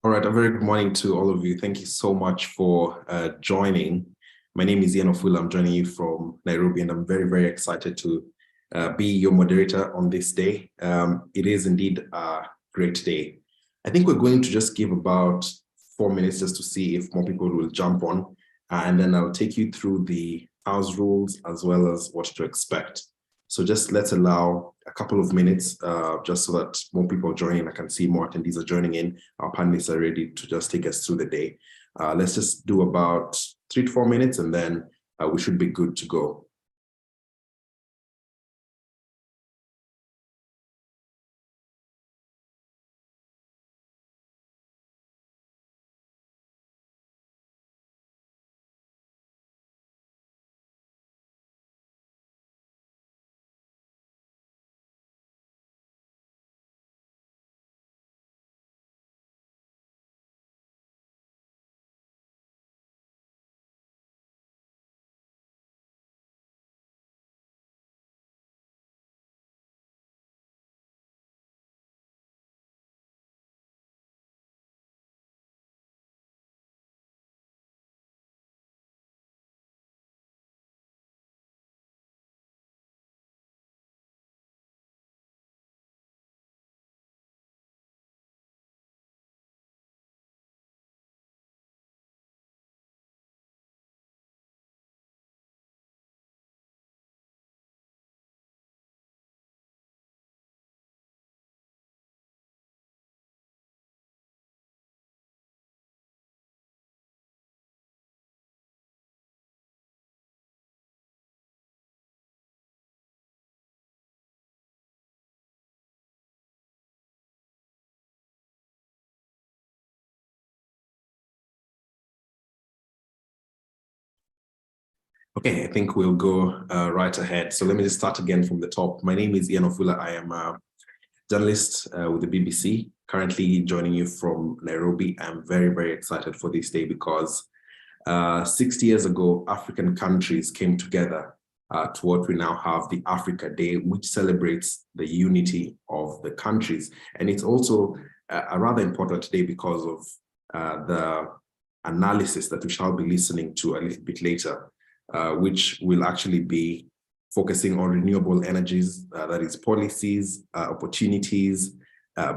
All right, a very good morning to all of you. Thank you so much for joining. My name is Ian Ofula. I'm joining you from Nairobi, and I'm very, very excited to be your moderator on this day. It is indeed a great day. I think we're going to just give about 4 minutes just to see if more people will jump on, and then I'll take you through the house rules as well as what to expect. So just let's allow a couple of minutes just so that more people are joining. I can see more attendees are joining in. Our panelists are ready to just take us through the day. Let's just do about 3 to 4 minutes, and then we should be good to go. Okay, I think we'll go right ahead. So let me just start again from the top. My name is Ian Ofula. I am a journalist with the BBC, currently joining you from Nairobi. I'm very, very excited for this day because 60 years ago, African countries came together to what we now have the Africa Day, which celebrates the unity of the countries. And it's also a rather important day because of the analysis that we shall be listening to a little bit later, which will actually be focusing on renewable energies, that is policies, opportunities,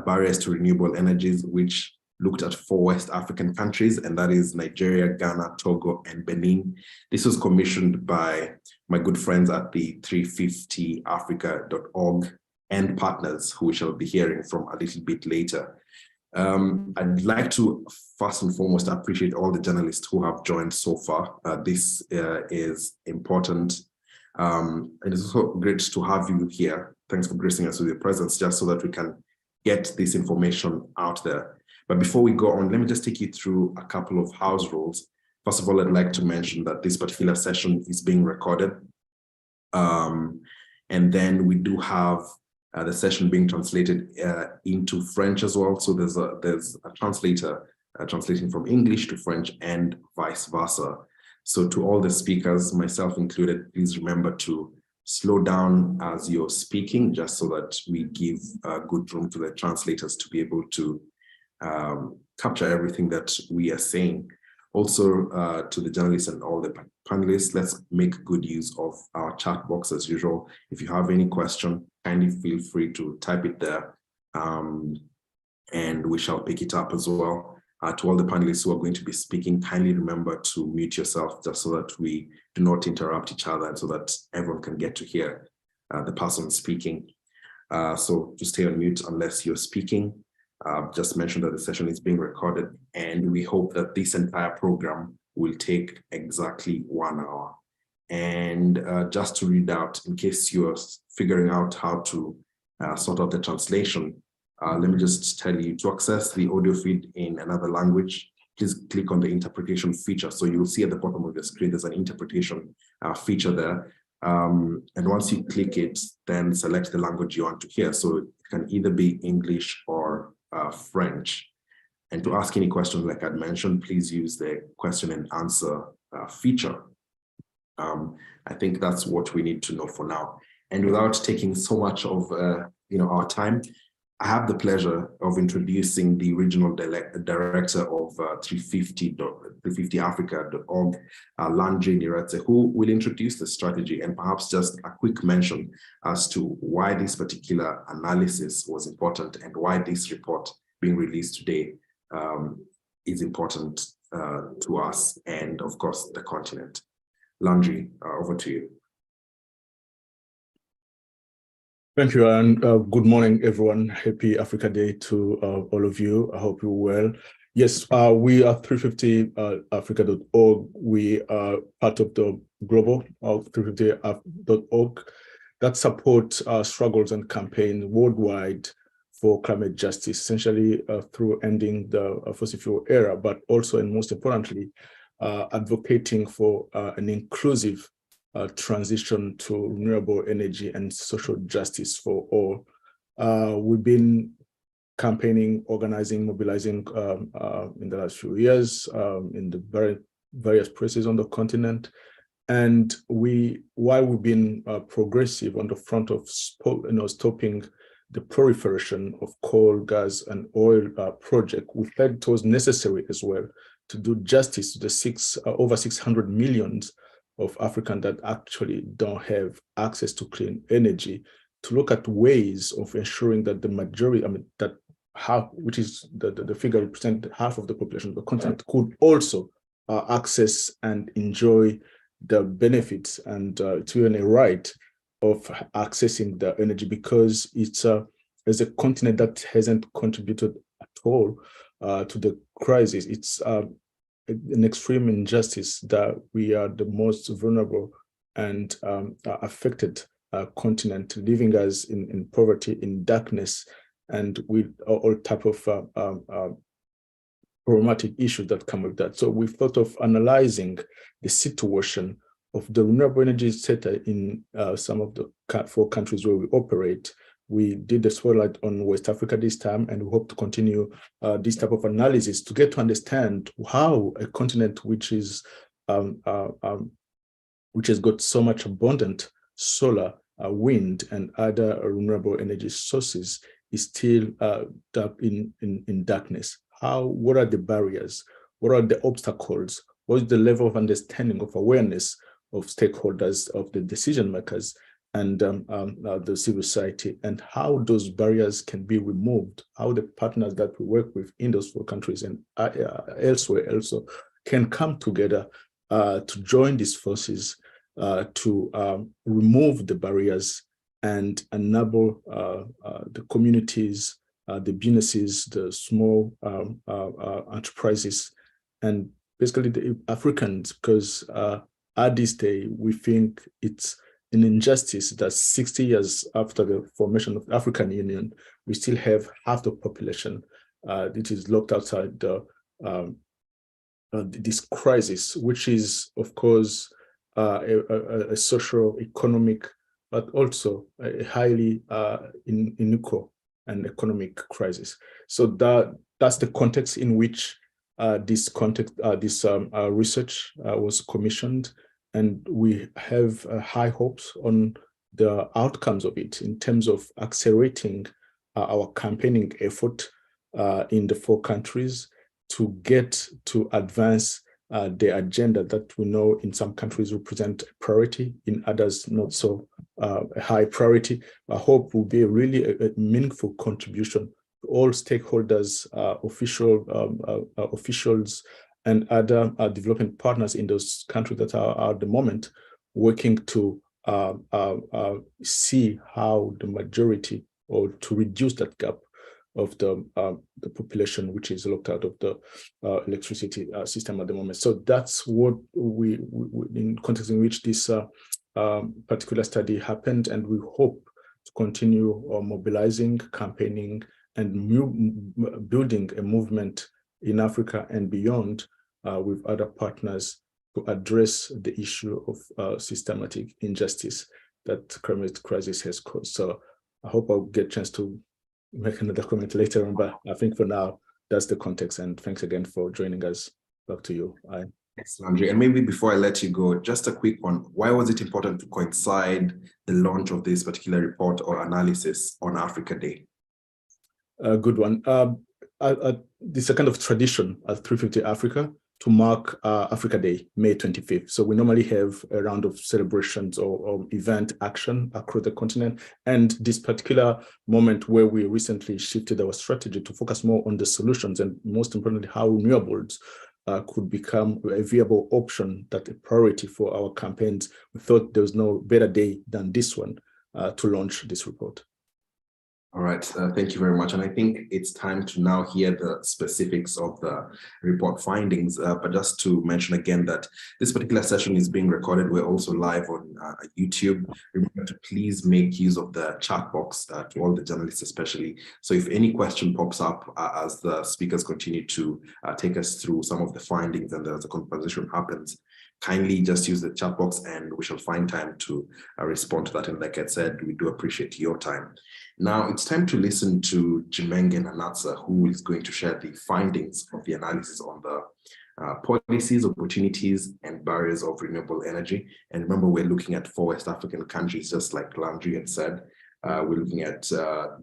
barriers to renewable energies, which looked at 4 West African countries, and that is Nigeria, Ghana, Togo, and Benin. This was commissioned by my good friends at the 350africa.org and partners, who we shall be hearing from a little bit later. I'd like to first and foremost appreciate all the journalists who have joined so far. This is important. It is also great to have you here. Thanks for gracing us with your presence, just so that we can get this information out there. But before we go on, let me just take you through a couple of house rules. First of all, I'd like to mention that this particular session is being recorded. And then we do have the session being translated into French as well. So there's a translator translating from English to French and vice versa. So to all the speakers, myself included, please remember to slow down as you're speaking, just so that we give good room to the translators to be able to capture everything that we are saying. Also, to the journalists and all the panelists, let's make good use of our chat box as usual. If you have any question, kindly feel free to type it there, and we shall pick it up as well. To all the panelists who are going to be speaking, kindly remember to mute yourself, just so that we do not interrupt each other and so that everyone can get to hear the person speaking. So just stay on mute unless you're speaking. Just mention that the session is being recorded, and we hope that this entire program will take exactly 1 hour. And just to read out, in case you're figuring out how to sort out the translation, let me just tell you, to access the audio feed in another language, please click on the interpretation feature. So you'll see at the bottom of the screen, there's an interpretation feature there. And once you click it, then select the language you want to hear. So it can either be English or French. And to ask any questions, like I'd mentioned, please use the question and answer feature. I think that's what we need to know for now. And without taking so much of our time, I have the pleasure of introducing the regional director of 350africa.org, Landry Nirate, who will introduce the strategy and perhaps just a quick mention as to why this particular analysis was important and why this report being released today is important to us and, of course, the continent. Landry, over to you. Thank you, and good morning, everyone. Happy Africa Day to all of you. I hope you're well. Yes, we are 350africa.org. We are part of the global of 350.org that supports struggles and campaigns worldwide for climate justice, essentially through ending the fossil fuel era, but also, and most importantly, advocating for an inclusive transition to renewable energy and social justice for all. We've been campaigning, organizing, mobilizing in the last few years in the various places on the continent. And while we've been progressive on the front of stopping the proliferation of coal, gas, and oil project, we felt it was necessary as well to do justice to the over 600 million of Africans that actually don't have access to clean energy, to look at ways of ensuring that the majority, that half, which is the figure represent half of the population of the continent, could also access and enjoy the benefits and to earn a right of accessing the energy, because it's as a continent that hasn't contributed at all to the crisis. It's an extreme injustice that we are the most vulnerable and affected continent, leaving us in poverty, in darkness, and with all type of problematic issues that come with that. So we thought of analyzing the situation of the renewable energy sector in some of the 4 countries where we operate. We did the spotlight on West Africa this time, and we hope to continue this type of analysis to get to understand how a continent which has got so much abundant solar, wind, and other renewable energy sources is still in darkness. What are the barriers? What are the obstacles? What is the level of understanding, of awareness of stakeholders, of the decision makers, and the civil society, and how those barriers can be removed, how the partners that we work with in those 4 countries and elsewhere also can come together to join these forces to remove the barriers and enable the communities, the businesses, the small enterprises, and basically the Africans, because at this day, we think it's an injustice that 60 years after the formation of the African Union, we still have half the population that is locked outside this crisis, which is, of course, a social, economic, but also a highly unequal and economic crisis. So that's the context in which this research was commissioned. And we have high hopes on the outcomes of it in terms of accelerating our campaigning effort in the 4 countries to get to advance the agenda that we know in some countries represent priority, in others not so a high priority. I hope will be really a meaningful contribution to all stakeholders, officials, and other development partners in those countries that are at the moment working to see how the majority, or to reduce that gap of the population which is locked out of the electricity system at the moment. So that's what we in context in which this particular study happened, and we hope to continue mobilizing, campaigning, and building a movement in Africa and beyond with other partners to address the issue of systematic injustice that climate crisis has caused. So I hope I'll get a chance to make another comment later on, but I think for now, that's the context. And thanks again for joining us. Back to you. Thanks, Landry. And maybe before I let you go, just a quick one. Why was it important to coincide the launch of this particular report or analysis on Africa Day? A good one. This is a kind of tradition at 350 Africa to mark Africa Day, May 25th. So we normally have a round of celebrations or event action across the continent. And this particular moment where we recently shifted our strategy to focus more on the solutions and most importantly, how renewables could become a viable option, that a priority for our campaigns. We thought there was no better day than this one to launch this report. All right, thank you very much. And I think it's time to now hear the specifics of the report findings. But just to mention again that this particular session is being recorded. We're also live on YouTube. Remember to please make use of the chat box to all the journalists especially. So if any question pops up as the speakers continue to take us through some of the findings and as the conversation happens, kindly just use the chat box and we shall find time to respond to that. And like I said, we do appreciate your time. Now it's time to listen to Jimenge Nanatsa, who is going to share the findings of the analysis on the policies, opportunities, and barriers of renewable energy. And remember, we're looking at 4 West African countries, just like Landry had said. We're looking at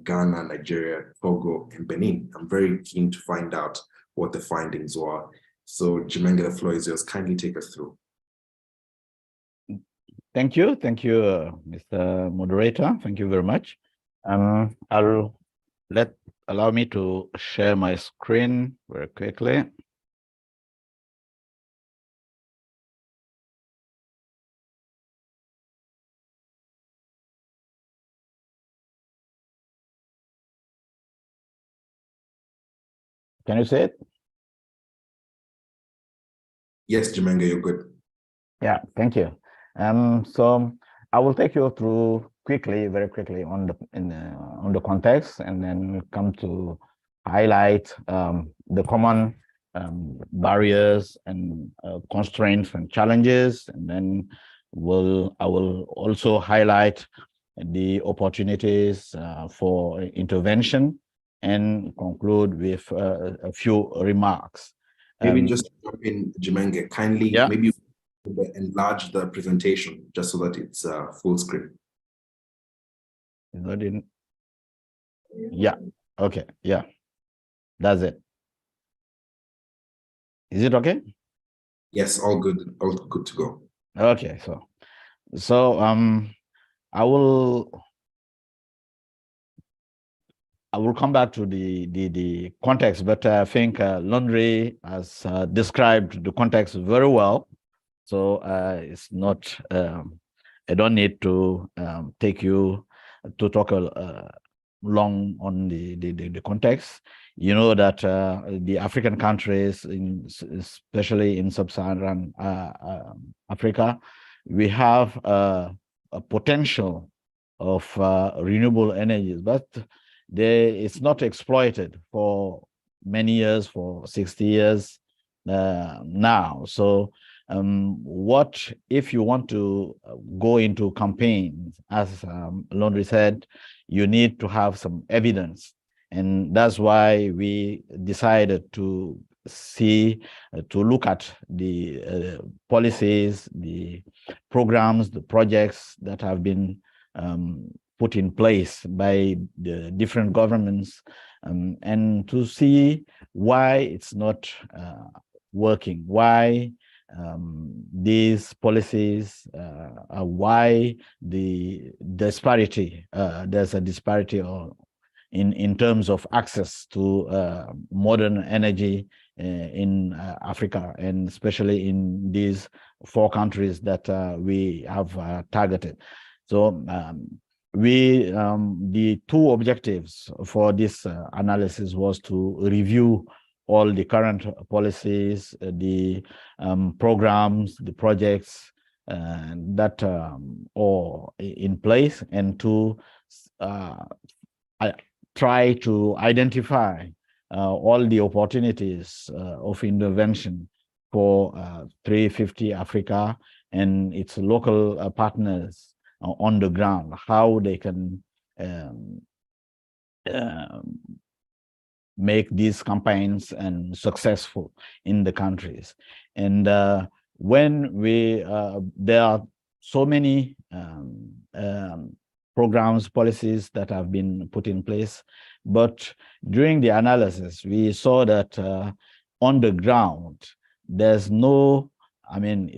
Ghana, Nigeria, Togo, and Benin. I'm very keen to find out what the findings were. So Jimenge, the floor is yours. Kindly take us through. Thank you, Mr. Moderator. Thank you very much. Allow me to share my screen very quickly. Can you see it? Yes, Jimenge, you're good. Yeah, thank you. So I will take you through very quickly on the context, and then we'll come to highlight the common barriers and constraints and challenges, and then I will also highlight the opportunities for intervention and conclude with a few remarks. Maybe just to jump in, Jimenge, kindly, yeah. Maybe enlarge the presentation just so that it's full screen. Yeah, okay, yeah, that's it. Is it okay? Yes, all good to go. Okay, so I will come back to the context, but I think Laundry has described the context very well. So it's not, I don't need to take you to talk long on the context. You know that the African countries, especially in sub-Saharan Africa, we have a potential of renewable energies, but it's not exploited for many years, for 60 years now. So what if you want to go into campaigns, as Laundry said, you need to have some evidence. And that's why we decided to look at the policies, the programs, the projects that have been put in place by the different governments, and to see why it's not working, why these policies, why the disparity, there's a disparity in terms of access to modern energy in Africa, and especially in these 4 countries that we have targeted. So the 2 objectives for this analysis was to review all the current policies, the programs, the projects that are in place, and to try to identify all the opportunities of intervention for 350 Africa and its local partners on the ground, how they can make these campaigns and successful in the countries. And when there are so many programs, policies that have been put in place. But during the analysis, we saw that on the ground, there's no, I mean,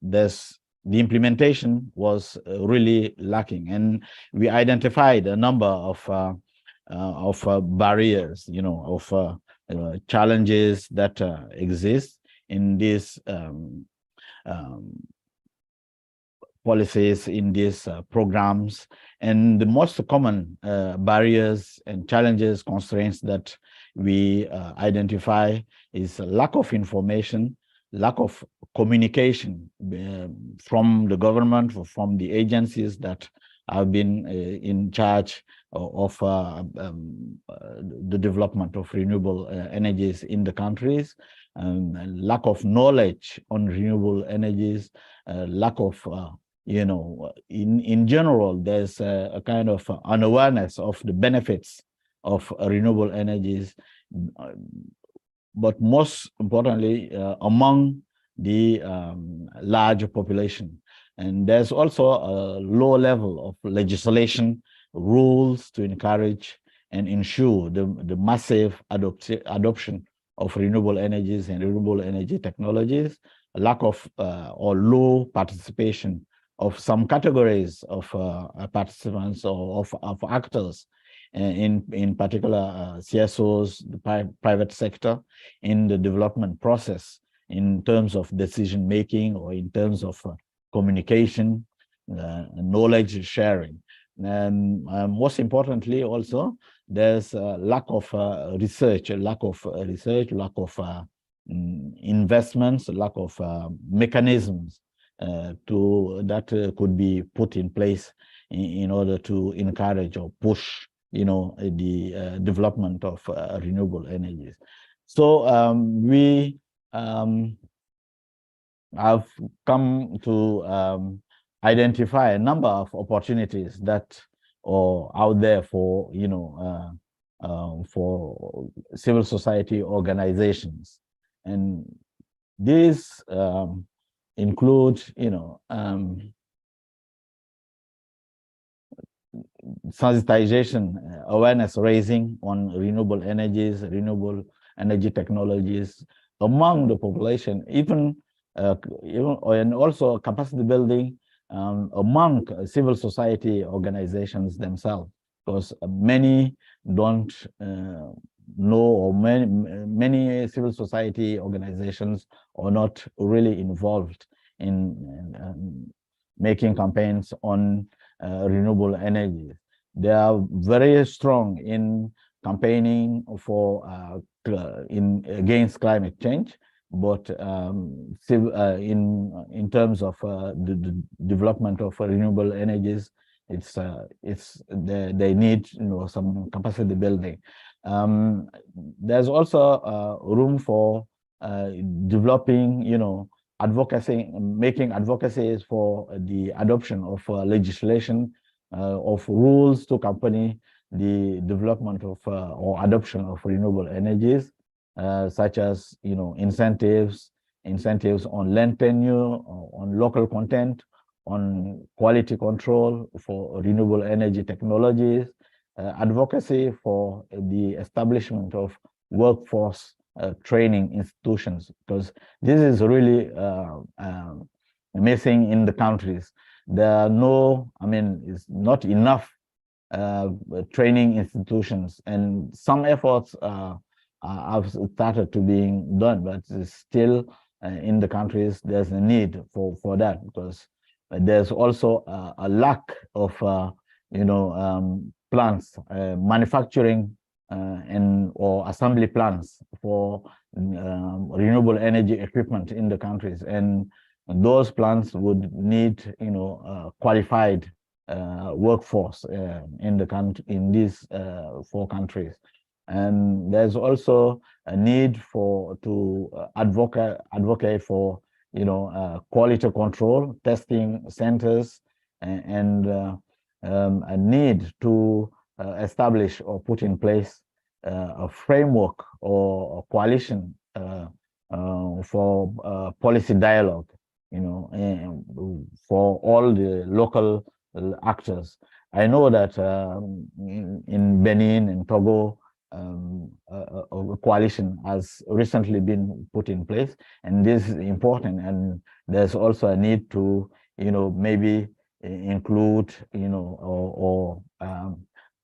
there's the implementation was really lacking, and we identified a number of barriers, of challenges that exist in these policies, in these programs. And the most common barriers and challenges, constraints that we identify is lack of information, lack of communication from the government, or from the agencies that have been in charge of the development of renewable energies in the countries, lack of knowledge on renewable energies, lack of, in general, there's a kind of unawareness of the benefits of renewable energies, but most importantly, among the large population. And there's also a low level of legislation, rules to encourage and ensure the massive adoption of renewable energies and renewable energy technologies, a lack of or low participation of some categories of participants or of actors, in particular CSOs, the private sector, in the development process, in terms of decision making or in terms of communication, knowledge sharing. And most importantly, also, there's a lack of research, lack of investments, lack of mechanisms that could be put in place in order to encourage or push, the development of renewable energies. So we have come to identify a number of opportunities that are out there for, for civil society organizations, and these include, sensitization, awareness raising on renewable energies, renewable energy technologies among the population, even and also capacity building among civil society organizations themselves, because many don't know, or many civil society organizations are not really involved in making campaigns on renewable energy. They are very strong in campaigning for against climate change, but in terms of the development of renewable energies, they need some capacity building. There's also room for developing advocacy, making advocacies for the adoption of legislation, of rules to accompany the development of or adoption of renewable energies, such as incentives on land tenure, on local content, on quality control for renewable energy technologies, advocacy for the establishment of workforce training institutions, because this is really missing in the countries. There are no, it's not enough training institutions, and some efforts have started to being done, but still in the countries there's a need for that, because there's also a lack of plants, manufacturing or assembly plants for renewable energy equipment in the countries, and those plants would need qualified workforce in these 4 countries. And there's also a need to advocate for quality control, testing centers, and a need to establish or put in place a framework or a coalition for policy dialogue, for all the local actors. I know that in Benin and Togo, a coalition has recently been put in place, and this is important. And there's also a need to, maybe include, or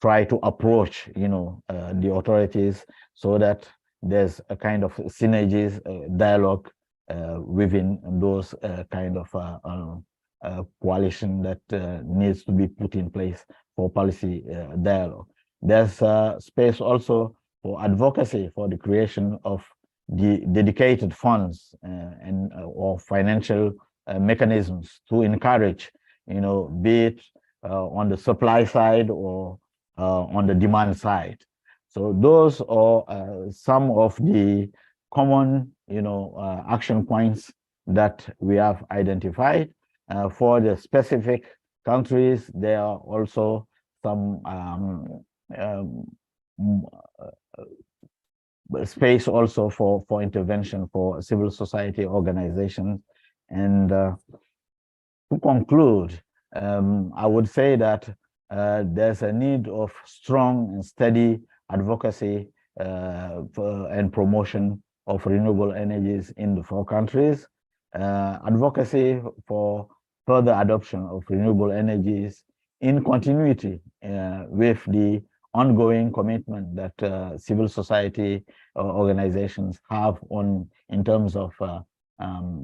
try to approach, the authorities so that there's a kind of synergies, dialogue within those kind of coalition that needs to be put in place for policy dialogue. There's space also for advocacy for the creation of the dedicated funds and or financial mechanisms to encourage, be it on the supply side or on the demand side. So those are some of the common, action points that we have identified. For the specific countries, there are also some space also for intervention for civil society organizations. And to conclude, I would say that there's a need of strong and steady advocacy and promotion of renewable energies in the 4 countries. Advocacy for further adoption of renewable energies in continuity with the ongoing commitment that civil society organizations have in terms of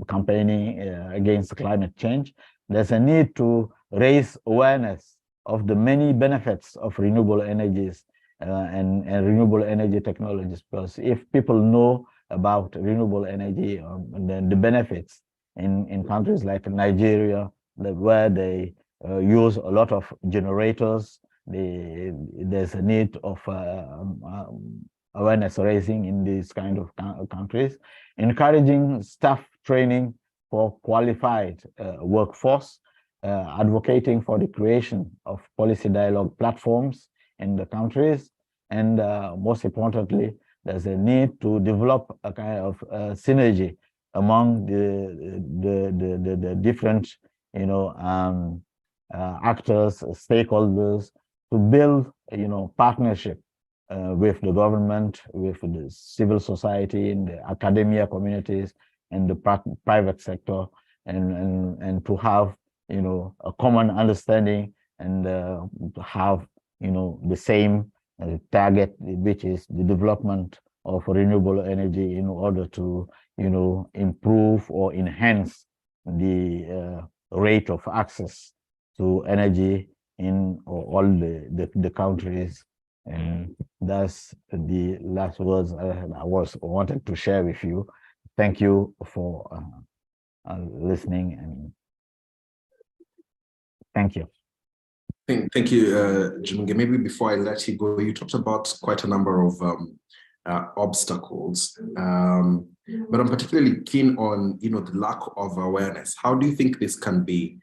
campaigning against climate change. There's a need to raise awareness of the many benefits of renewable energies and renewable energy technologies, because if people know about renewable energy and the benefits in countries like Nigeria, where they use a lot of generators, there's a need of awareness raising in these kind of countries, encouraging staff training for qualified workforce, advocating for the creation of policy dialogue platforms in the countries, and most importantly, there's a need to develop a kind of synergy among the different, actors, stakeholders, to build, partnership with the government, with the civil society, in the academia communities, and the private sector, and to have, a common understanding, and to have, the same target, which is the development of renewable energy in order to, improve or enhance the rate of access to energy in all the countries. And that's the last words I wanted to share with you. Thank you for listening, and thank you. Thank you, Jiminge. Maybe before I let you go, you talked about quite a number of obstacles, but I'm particularly keen on, the lack of awareness. How do you think this can be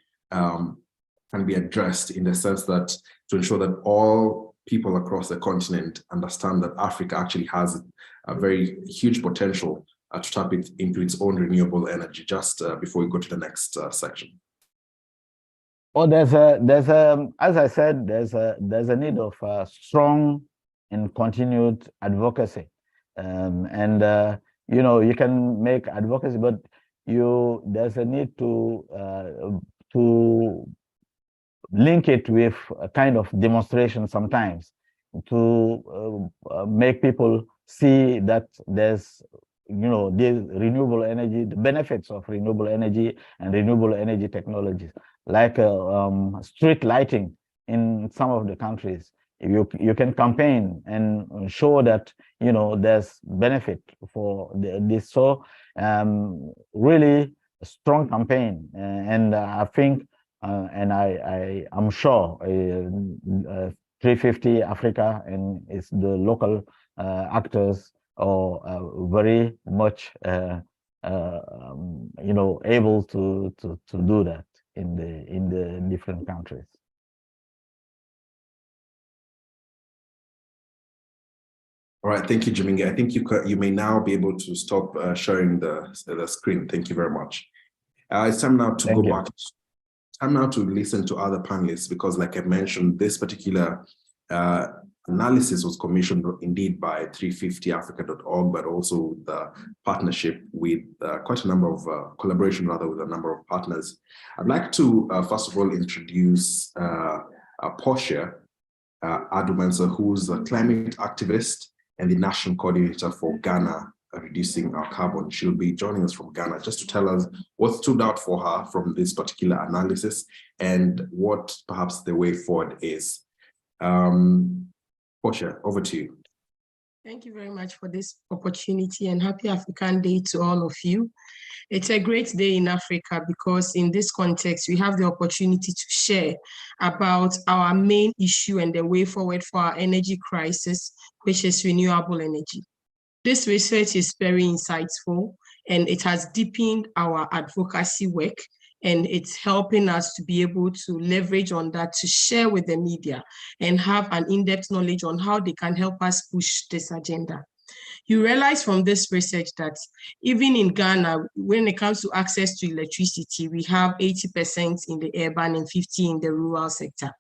addressed, in the sense that to ensure that all people across the continent understand that Africa actually has a very huge potential to tap into its own renewable energy? Just before we go to the next section. Oh, there's a, as I said, there's a need of strong and continued advocacy, and you can make advocacy, but there's a need to link it with a kind of demonstration sometimes, to make people see that there's, the renewable energy, the benefits of renewable energy and renewable energy technologies, like street lighting in some of the countries. You can campaign and show that, there's benefit for this. So really a strong campaign, and I think, and I'm sure 350 Africa and it's the local actors are very much able to do that in the different countries. All right, thank you, Jiminge. I think you may now be able to stop sharing the screen. Thank you very much. It's time now to go back time now to listen to other panelists, because like I mentioned, this particular analysis was commissioned indeed by 350africa.org, but also the partnership with quite a number of collaboration rather with a number of partners. I'd like to first of all introduce Portia Adumensa, who's a climate activist and the national coordinator for Ghana Reducing Our Carbon. She'll be joining us from Ghana just to tell us what stood out for her from this particular analysis and what perhaps the way forward is. Portia, over to you. Thank you very much for this opportunity, and happy African Day to all of you. It's a great day in Africa because in this context, we have the opportunity to share about our main issue and the way forward for our energy crisis, which is renewable energy. This research is very insightful, and it has deepened our advocacy work, and it's helping us to be able to leverage on that to share with the media and have an in-depth knowledge on how they can help us push this agenda. You realize from this research that even in Ghana, when it comes to access to electricity, we have 80% in the urban and 50% in the rural sector.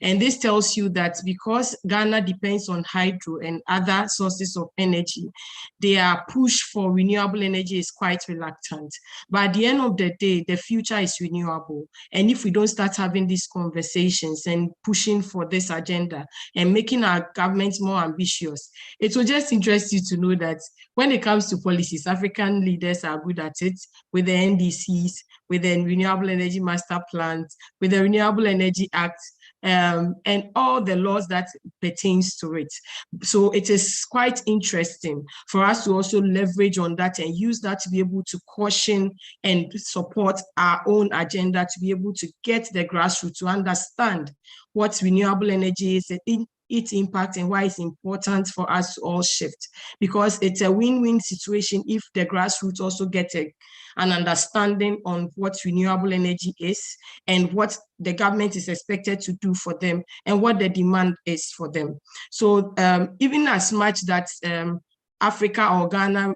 And this tells you that because Ghana depends on hydro and other sources of energy, their push for renewable energy is quite reluctant. But at the end of the day, the future is renewable. And if we don't start having these conversations and pushing for this agenda and making our government more ambitious, it will just interest you to know that when it comes to policies, African leaders are good at it with the NDCs, with the Renewable Energy Master Plans, with the Renewable Energy Act, and all the laws that pertains to it. So it is quite interesting for us to also leverage on that and use that to be able to caution and support our own agenda, to be able to get the grassroots to understand what renewable energy is, its impact, and why it's important for us to all shift, because it's a win-win situation if the grassroots also get an understanding on what renewable energy is and what the government is expected to do for them and what the demand is for them. So even as much that Africa or Ghana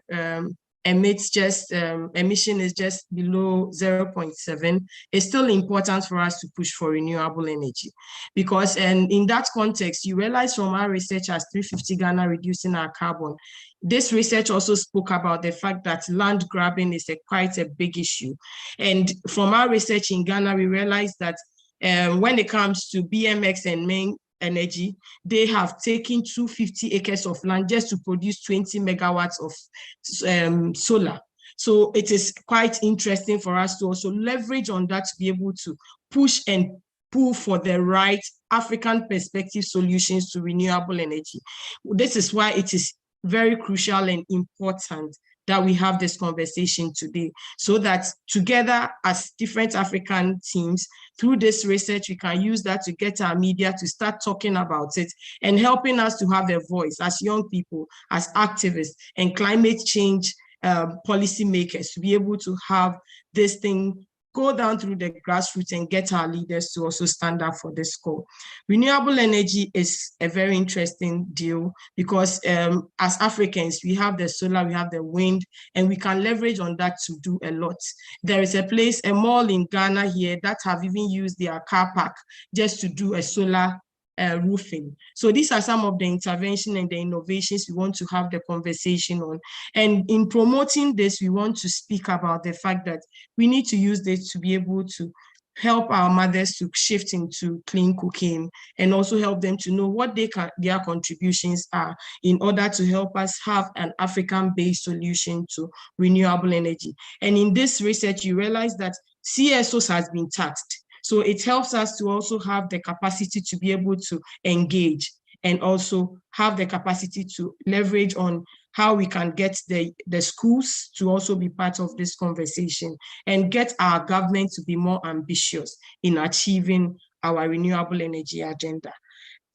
emits just emission is just below 0.7, it's still important for us to push for renewable energy, because in that context, you realize from our research as 350 Ghana Reducing Our Carbon, this research also spoke about the fact that land grabbing is quite a big issue. And from our research in Ghana, we realized that when it comes to BMX and main energy, they have taken 250 acres of land just to produce 20 megawatts of solar. So it is quite interesting for us to also leverage on that to be able to push and pull for the right African perspective solutions to renewable energy. This is why it is very crucial and important that we have this conversation today, so that together as different African teams, through this research, we can use that to get our media to start talking about it and helping us to have a voice as young people, as activists and climate change policymakers, to be able to have this thing go down through the grassroots and get our leaders to also stand up for this call. Renewable energy is a very interesting deal because as Africans, we have the solar, we have the wind, and we can leverage on that to do a lot. There is a mall in Ghana here that have even used their car park just to do a solar roofing. So these are some of the intervention and the innovations we want to have the conversation on. And in promoting this, we want to speak about the fact that we need to use this to be able to help our mothers to shift into clean cooking and also help them to know what their contributions are in order to help us have an African-based solution to renewable energy. And in this research, you realize that CSOs has been taxed. So it helps us to also have the capacity to be able to engage and also have the capacity to leverage on how we can get the schools to also be part of this conversation and get our government to be more ambitious in achieving our renewable energy agenda.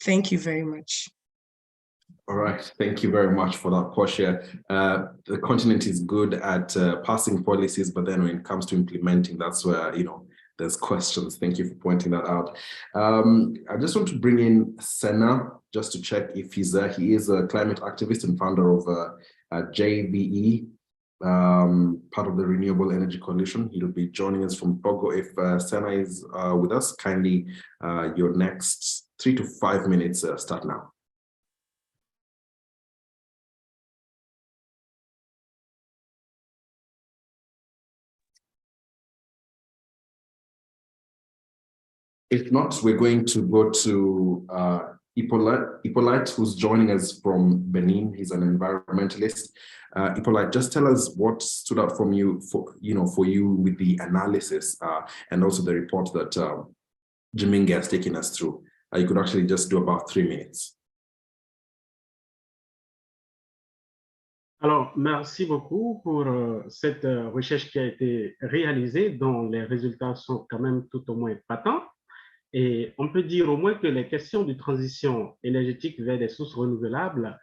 Thank you very much. All right, thank you very much for that, Portia. The continent is good at passing policies, but then when it comes to implementing, that's where, there's questions. Thank you for pointing that out. I just want to bring in Senna just to check if he's there. He is a climate activist and founder of JVE, part of the Renewable Energy Coalition. He'll be joining us from Togo. If Sena is with us, kindly your next 3 to 5 minutes start now. If not, we're going to go to Hippolyte, who's joining us from Benin. He's an environmentalist. Hippolyte, just tell us what stood out from you for you with the analysis and also the report that Jiminge has taken us through. You could actually just do about 3 minutes. Alors, merci beaucoup pour cette recherche qui a été réalisée, dont les résultats sont quand même tout au moins patents. Et on peut dire au moins que les questions de transition énergétique vers des sources renouvelables,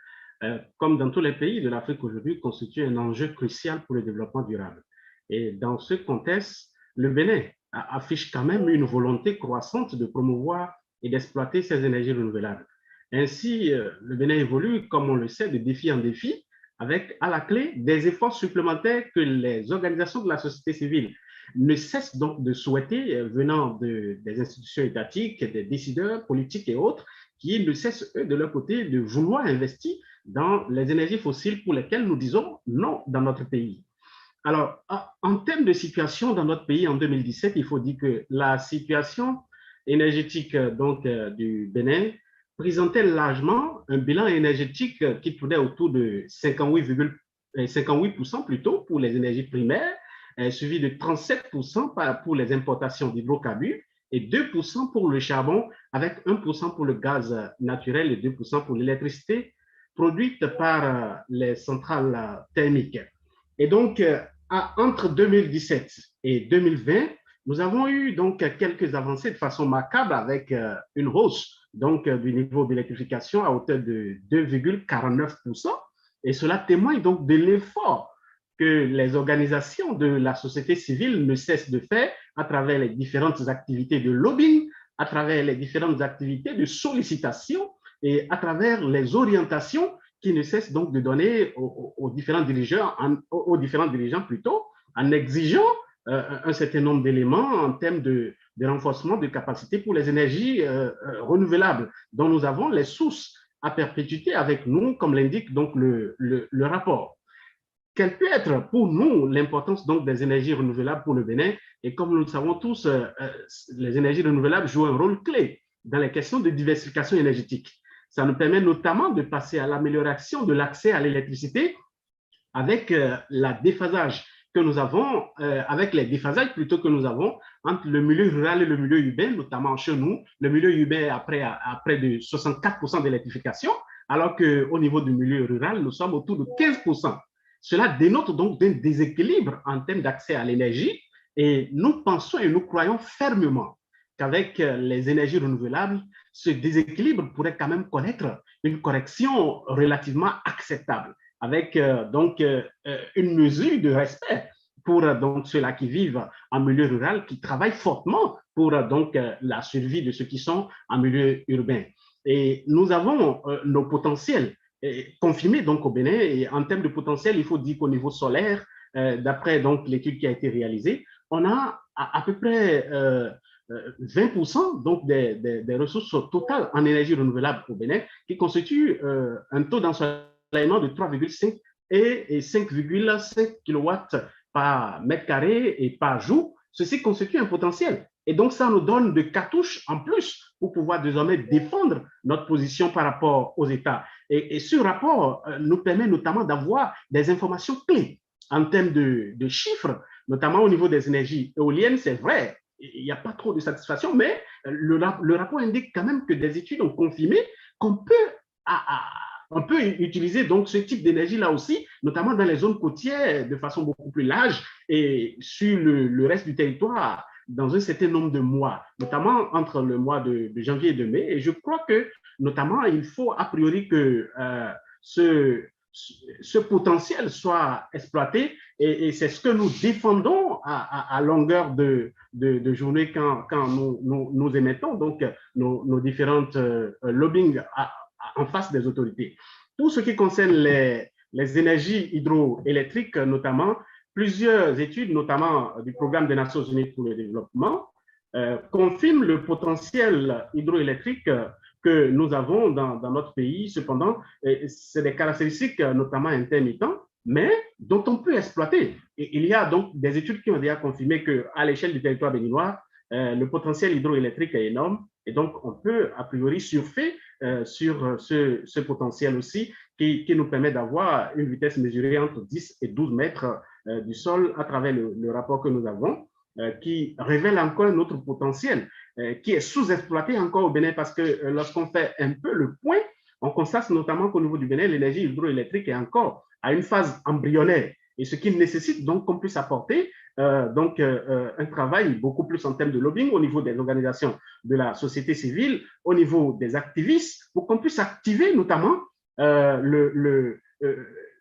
comme dans tous les pays de l'Afrique aujourd'hui, constituent un enjeu crucial pour le développement durable. Et dans ce contexte, le Bénin affiche quand même une volonté croissante de promouvoir et d'exploiter ces énergies renouvelables. Ainsi, le Bénin évolue, comme on le sait, de défi en défi, avec à la clé des efforts supplémentaires que les organisations de la société civile ne cessent donc de souhaiter venant des institutions étatiques, des décideurs politiques et autres, qui ne cessent, eux, de leur côté, de vouloir investir dans les énergies fossiles pour lesquelles nous disons non dans notre pays. Alors, en termes de situation dans notre pays en 2017, il faut dire que la situation énergétique donc, du Bénin présentait largement un bilan énergétique qui tournait autour de 58% plutôt pour les énergies primaires, suivi de 37% pour les importations d'hydrocarbures et 2% pour le charbon, avec 1% pour le gaz naturel et 2% pour l'électricité produite par les centrales thermiques. Et donc, entre 2017 et 2020, nous avons eu donc quelques avancées de façon macabre avec une hausse donc, du niveau d'électrification à hauteur de 2,49%. Et cela témoigne donc de l'effort que les organisations de la société civile ne cessent de faire à travers les différentes activités de lobbying, à travers les différentes activités de sollicitation et à travers les orientations qui ne cessent donc de donner aux différents dirigeants plutôt, en exigeant un certain nombre d'éléments en termes de renforcement de capacités pour les énergies renouvelables, dont nous avons les sources à perpétuité avec nous, comme l'indique donc le rapport. Quelle peut être pour nous l'importance donc des énergies renouvelables pour le Bénin? Et comme nous le savons tous, les énergies renouvelables jouent un rôle clé dans les questions de diversification énergétique. Ça nous permet notamment de passer à l'amélioration de l'accès à l'électricité avec la déphasage que nous avons, avec les déphasages plutôt que nous avons entre le milieu rural et le milieu urbain, notamment chez nous. Le milieu urbain a près de 64% d'électrification, alors qu'au niveau du milieu rural, nous sommes autour de 15%. Cela dénote donc d'un déséquilibre en termes d'accès à l'énergie et nous pensons et nous croyons fermement qu'avec les énergies renouvelables, ce déséquilibre pourrait quand même connaître une correction relativement acceptable avec donc une mesure de respect pour donc ceux-là qui vivent en milieu rural, qui travaillent fortement pour donc la survie de ceux qui sont en milieu urbain. Et nous avons nos potentiels confirmés donc au Bénin. Et en termes de potentiel, il faut dire qu'au niveau solaire, d'après donc l'étude qui a été réalisée, on a à peu près 20% donc des ressources totales en énergie renouvelable au Bénin, qui constitue un taux d'ensoleillement de 3,5 et 5,5 kW par mètre carré et par jour. Ceci constitue un potentiel. Et donc, ça nous donne de cartouches en plus pour pouvoir désormais défendre notre position par rapport aux États. Et ce rapport nous permet notamment d'avoir des informations clés en termes de chiffres, notamment au niveau des énergies éoliennes. C'est vrai, il n'y a pas trop de satisfaction, mais le rapport indique quand même que des études ont confirmé qu'on peut utiliser donc ce type d'énergie là aussi, notamment dans les zones côtières de façon beaucoup plus large et sur le reste du territoire dans un certain nombre de mois, notamment entre le mois de janvier et de mai. Et je crois que notamment il faut a priori que ce potentiel soit exploité et c'est ce que nous défendons à longueur de journée quand nous émettons donc nos différentes lobbying en face des autorités. Tout ce qui concerne les énergies hydroélectriques, notamment, plusieurs études, notamment du Programme des Nations Unies pour le développement, confirment le potentiel hydroélectrique que nous avons dans notre pays. Cependant, c'est des caractéristiques notamment intermittentes, mais dont on peut exploiter. Et il y a donc des études qui ont déjà confirmé qu'à l'échelle du territoire béninois, le potentiel hydroélectrique est énorme. Et donc, on peut a priori surfer sur ce potentiel aussi qui nous permet d'avoir une vitesse mesurée entre 10 et 12 mètres du sol à travers le rapport que nous avons, qui révèle encore un autre potentiel qui est sous-exploité encore au Bénin parce que lorsqu'on fait un peu le point, on constate notamment qu'au niveau du Bénin, l'énergie hydroélectrique est encore à une phase embryonnaire et ce qui nécessite donc qu'on puisse apporter un travail beaucoup plus en termes de lobbying au niveau des organisations de la société civile, au niveau des activistes, pour qu'on puisse activer notamment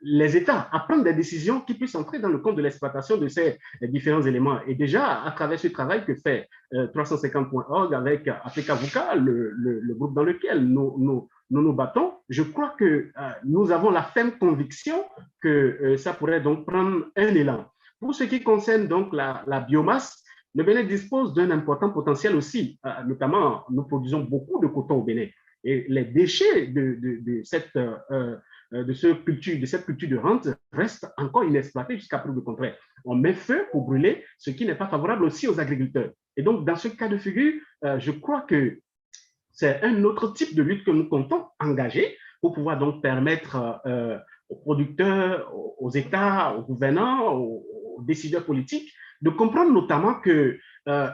les États à prendre des décisions qui puissent entrer dans le compte de l'exploitation de ces différents éléments. Et déjà, à travers ce travail que fait 350.org avec Advocacy, le groupe dans lequel nous battons, je crois que nous avons la ferme conviction que ça pourrait donc prendre un élan. Pour ce qui concerne donc la biomasse, le Bénin dispose d'un important potentiel aussi, notamment nous produisons beaucoup de coton au Bénin. Et les déchets de cette culture de rente restent encore inexploités jusqu'à preuve du contraire. On met feu pour brûler, ce qui n'est pas favorable aussi aux agriculteurs. Et donc, dans ce cas de figure, je crois que c'est un autre type de lutte que nous comptons engager pour pouvoir donc permettre aux producteurs, aux États, aux gouvernants, aux décideurs politiques de comprendre notamment que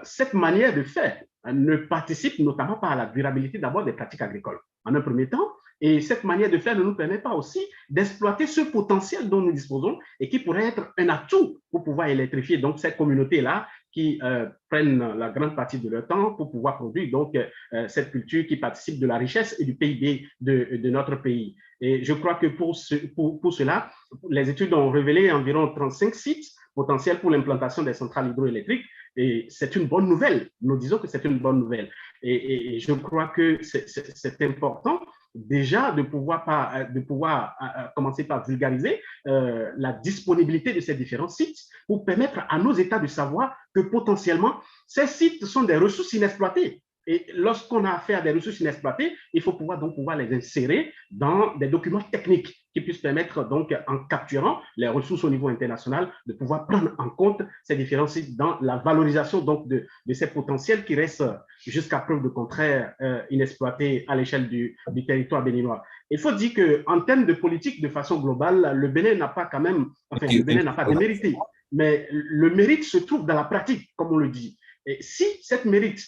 cette manière de faire ne participe notamment pas à la durabilité d'abord des pratiques agricoles en un premier temps, et cette manière de faire ne nous permet pas aussi d'exploiter ce potentiel dont nous disposons et qui pourrait être un atout pour pouvoir électrifier donc cette communauté-là qui prennent la grande partie de leur temps pour pouvoir produire donc cette culture qui participe de la richesse et du PIB de notre pays. Et je crois que pour cela, les études ont révélé environ 35 sites potentiels pour l'implantation des centrales hydroélectriques. Et c'est une bonne nouvelle. Nous disons que c'est une bonne nouvelle. Et je crois que c'est important déjà de pouvoir commencer par vulgariser la disponibilité de ces différents sites pour permettre à nos États de savoir que potentiellement, ces sites sont des ressources inexploitées. Et lorsqu'on a affaire à des ressources inexploitées, il faut pouvoir les insérer dans des documents techniques qui puissent permettre, donc, en capturant les ressources au niveau international, de pouvoir prendre en compte ces différents sites dans la valorisation donc, de ces potentiels qui restent, jusqu'à preuve de contraire, inexploités à l'échelle du territoire béninois. Il faut dire qu'en termes de politique, de façon globale, le Bénin n'a pas quand même, enfin, le Bénin n'a pas démérité, mais le mérite se trouve dans la pratique, comme on le dit. Et si cette mérite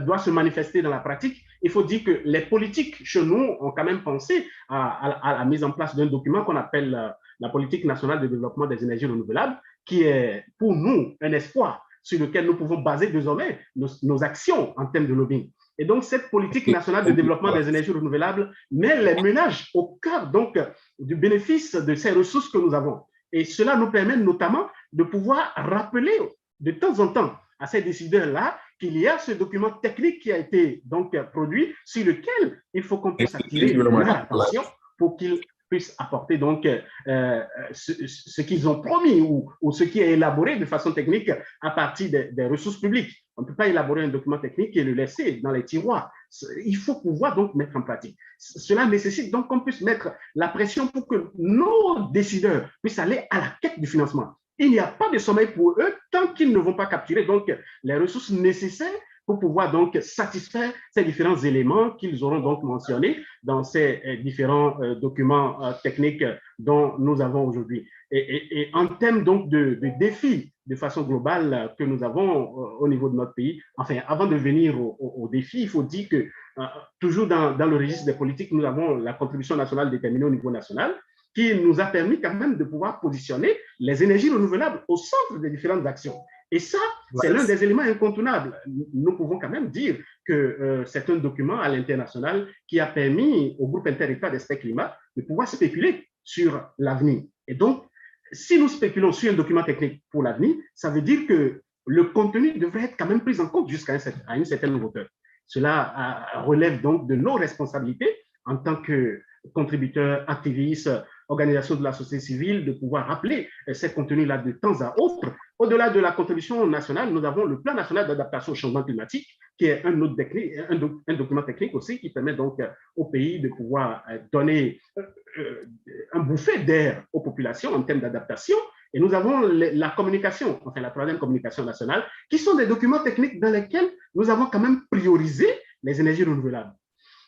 doit se manifester dans la pratique, il faut dire que les politiques chez nous ont quand même pensé à la mise en place d'un document qu'on appelle la politique nationale de développement des énergies renouvelables, qui est pour nous un espoir sur lequel nous pouvons baser désormais nos actions en termes de lobbying. Et donc, cette politique nationale de développement des énergies renouvelables met les ménages au cœur donc, du bénéfice de ces ressources que nous avons. Et cela nous permet notamment de pouvoir rappeler de temps en temps à ces décideurs-là qu'il y a ce document technique qui a été donc produit sur lequel il faut qu'on puisse attirer leur attention pour qu'ils puissent apporter donc ce qu'ils ont promis ou ce qui est élaboré de façon technique à partir des ressources publiques. On ne peut pas élaborer un document technique et le laisser dans les tiroirs. Il faut pouvoir donc mettre en pratique. Cela nécessite donc qu'on puisse mettre la pression pour que nos décideurs puissent aller à la quête du financement. Il n'y a pas de sommeil pour eux tant qu'ils ne vont pas capturer donc les ressources nécessaires pour pouvoir donc satisfaire ces différents éléments qu'ils auront donc mentionnés dans ces différents documents techniques dont nous avons aujourd'hui. Et en termes donc de défis de façon globale que nous avons au niveau de notre pays, enfin, avant de venir aux défis, il faut dire que toujours dans le registre des politiques, nous avons la contribution nationale déterminée au niveau national, qui nous a permis quand même de pouvoir positionner les énergies renouvelables au centre des différentes actions. Et ça, c'est l'un des éléments incontournables. Nous pouvons quand même dire que c'est un document à l'international qui a permis au groupe inter-État d'experts climat de pouvoir spéculer sur l'avenir. Et donc, si nous spéculons sur un document technique pour l'avenir, ça veut dire que le contenu devrait être quand même pris en compte jusqu'à une certaine hauteur. Cela relève donc de nos responsabilités en tant que contributeurs, activistes, organisations de la société civile, de pouvoir rappeler ces contenus-là de temps à autre. Au-delà de la contribution nationale, nous avons le plan national d'adaptation au changement climatique, qui est un autre un document technique aussi, qui permet donc au pays de pouvoir donner un bouffée d'air aux populations en termes d'adaptation. Et nous avons la communication, enfin la troisième communication nationale, qui sont des documents techniques dans lesquels nous avons quand même priorisé les énergies renouvelables.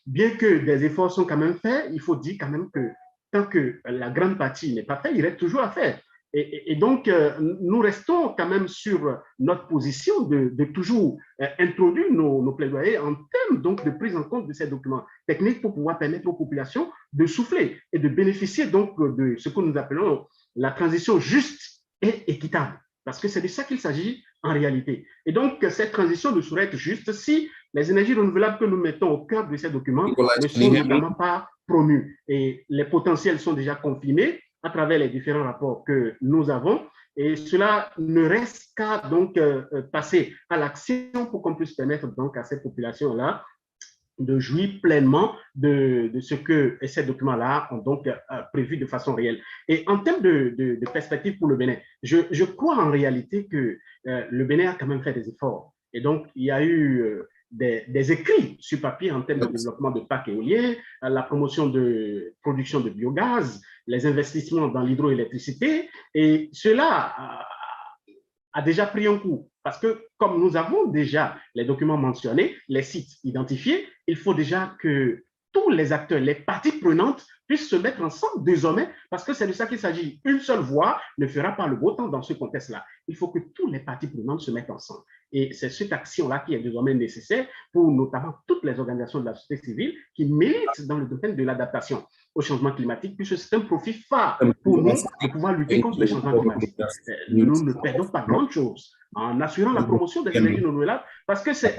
Bien que des efforts sont quand même faits, il faut dire quand même que tant que la grande partie n'est pas faite, il reste toujours à faire. Et donc, nous restons quand même sur notre position de toujours introduire nos plaidoyers en termes donc de prise en compte de ces documents techniques pour pouvoir permettre aux populations de souffler et de bénéficier donc de ce que nous appelons la transition juste et équitable. Parce que c'est de ça qu'il s'agit en réalité. Et donc, cette transition ne saurait être juste si les énergies renouvelables que nous mettons au cœur de ces documents ne sont notamment pas promus. Et les potentiels sont déjà confinés à travers les différents rapports que nous avons. Et cela ne reste qu'à donc passer à l'action pour qu'on puisse permettre donc à ces populations-là de jouir pleinement de ce que ces documents-là ont donc prévu de façon réelle. Et en termes de perspective pour le Bénin, je crois en réalité que le Bénin a quand même fait des efforts. Et donc, il y a eu des écrits sur papier en termes de développement de parcs éoliens, la promotion de production de biogaz, les investissements dans l'hydroélectricité. Et cela a déjà pris un coup. Parce que comme nous avons déjà les documents mentionnés, les sites identifiés, il faut déjà que tous les acteurs, les parties prenantes puissent se mettre ensemble désormais, parce que c'est de ça qu'il s'agit. Une seule voix ne fera pas le beau temps dans ce contexte-là. Il faut que tous les parties prenantes se mettent ensemble. Et c'est cette action-là qui est désormais nécessaire pour notamment toutes les organisations de la société civile qui militent dans le domaine de l'adaptation au changement climatique, puisque c'est un profit phare pour nous de pouvoir lutter contre le changement climatique. Nous ne perdons pas grand-chose en assurant la promotion des énergies renouvelables, parce que c'est...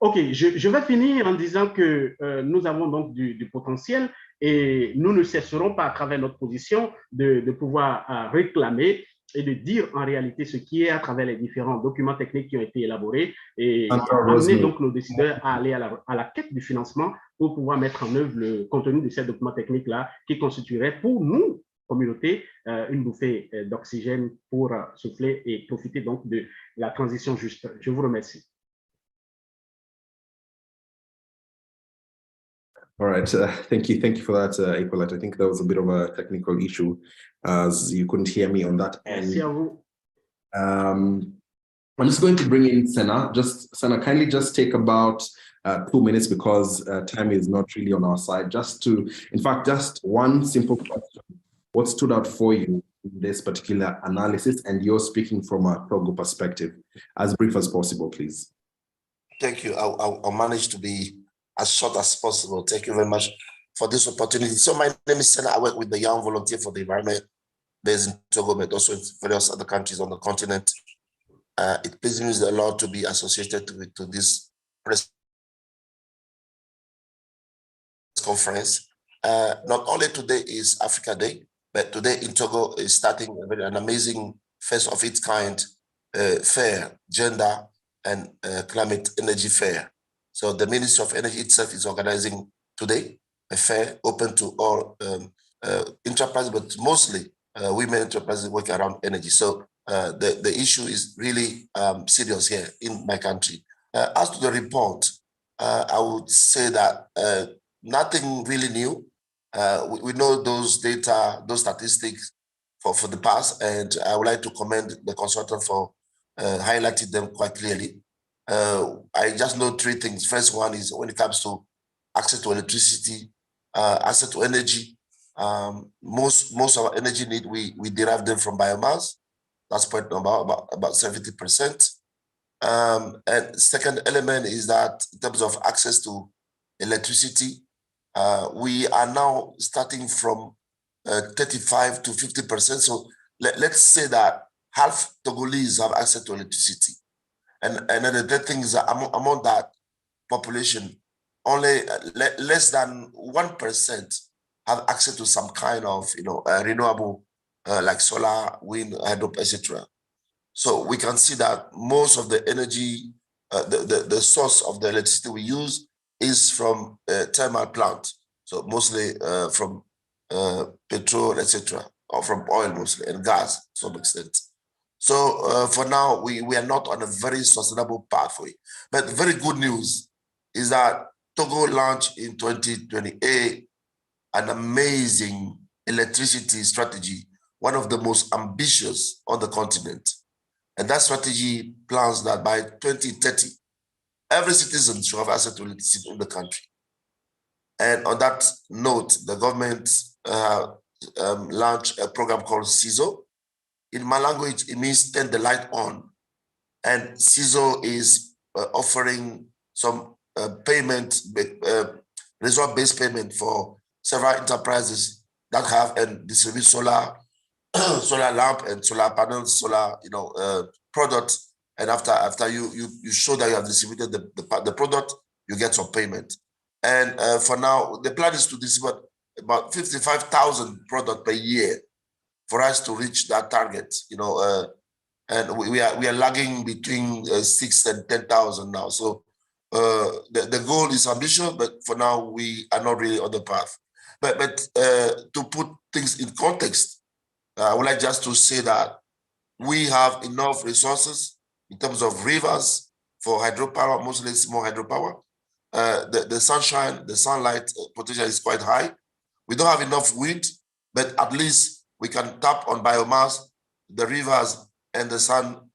Ok, je vais finir en disant que nous avons donc du potentiel et nous ne cesserons pas à travers notre position de pouvoir réclamer et de dire en réalité ce qui est à travers les différents documents techniques qui ont été élaborés et amener donc nos décideurs à aller à la quête du financement pour pouvoir mettre en œuvre le contenu de ces documents techniques-là qui constituerait pour nous, communauté, une bouffée d'oxygène pour souffler et profiter donc de la transition juste. Je vous remercie. All right, thank you for that, Hippolyte. I think there was a bit of a technical issue as you couldn't hear me on that end. Merci à vous. I'm just going to bring in Senna. Senna, kindly just take about 2 minutes because time is not really on our side. Just one simple question. What stood out for you in this particular analysis? And you're speaking from a Togo perspective. As brief as possible, please. Thank you. I'll manage to be as short as possible. Thank you very much for this opportunity. So my name is Senna. I work with the Young Volunteer for the Environment based in Togo, but also in various other countries on the continent. It pleases me a lot to be associated to this press conference. Not only today is Africa Day, but today in Togo is starting an amazing first of its kind fair, gender and climate energy fair. So the Ministry of Energy itself is organizing today a fair open to all enterprises, but mostly women enterprises working around energy. So the issue is really serious here in my country. As to the report, I would say that nothing really new. We know those data, those statistics for the past, and I would like to commend the consultant for highlighting them quite clearly. I just know three things. First one is when it comes to access to electricity, access to energy. Most of our energy need, we derive them from biomass. That's point number about 70%. And second element is that in terms of access to electricity, we are now starting from 35 to 50%. So let's say that half Togolese have access to electricity. And then the third thing is that among that population, only less than 1% have access to some kind of renewable, like solar, wind, hydro, etc. So we can see that most of the energy, the source of the electricity we use is from thermal plant, so mostly from petrol, etc., or from oil mostly, and gas to some extent. So for now, we are not on a very sustainable pathway. But the very good news is that Togo launched in 2028 an amazing electricity strategy, one of the most ambitious on the continent. And that strategy plans that by 2030, every citizen should have access to electricity in the country. And on that note, the government launched a program called CISO. In my language, it means turn the light on. And CISO is offering some payment, result-based payment for several enterprises that have and distribute solar lamp and solar panels, solar products. And after you show that you have distributed the product, you get some payment. And for now, the plan is to distribute about 55,000 products per year for us to reach that target, and we are lagging between 6,000 and 10,000 now. So the goal is ambitious, but for now we are not really on the path. But to put things in context, I would like just to say that we have enough resources in terms of rivers for hydropower, mostly small hydropower. The sunshine, the sunlight potential is quite high. We don't have enough wind, but at least we can tap on biomass, the rivers, and the sun